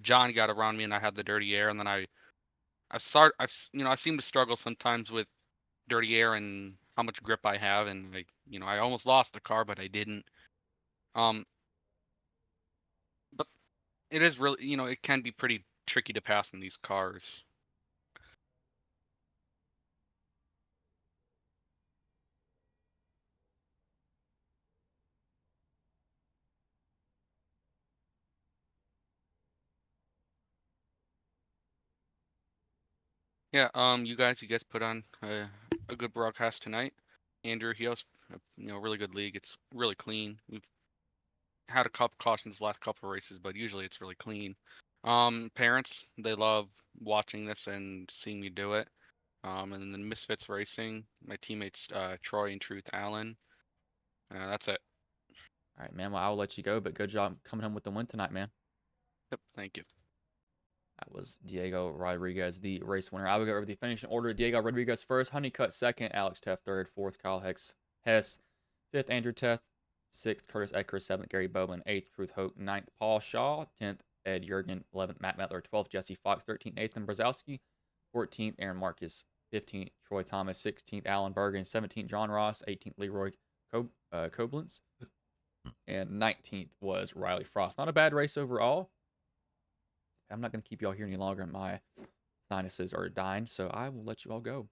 John got around me, and I had the dirty air, and then I seem to struggle sometimes with dirty air and how much grip I have, and I almost lost the car, but I didn't. Um, but it is really, it can be pretty tricky to pass in these cars. Yeah, you guys put on a good broadcast tonight. Andrew, he hosts a really good league. It's really clean. We've had a couple cautions the last couple of races, but usually it's really clean. Parents, they love watching this and seeing me do it. And then Misfits Racing, my teammates Troy and Truth Allen. That's it. All right, man. Well, I'll let you go, but good job coming home with the win tonight, man. Yep, thank you. That was Diego Rodriguez, the race winner. I will go over the finishing order. Diego Rodriguez first, Honeycutt second, Alex Teff third, fourth, Kyle Hess, fifth, Andrew Teff, sixth, Curtis Ecker, seventh, Gary Bowman, eighth, Truth Hope, ninth, Paul Shaw, 10th, Ed Jurgen, 11th, Matt Metler, 12th, Jesse Fox, 13th, Nathan Brzezowski, 14th, Aaron Marcus, 15th, Troy Thomas, 16th, Alan Bergen, 17th, John Ross, 18th, Leroy Koblenz, and 19th was Riley Frost. Not a bad race overall. I'm not going to keep y'all here any longer. My sinuses are dying, so I will let you all go.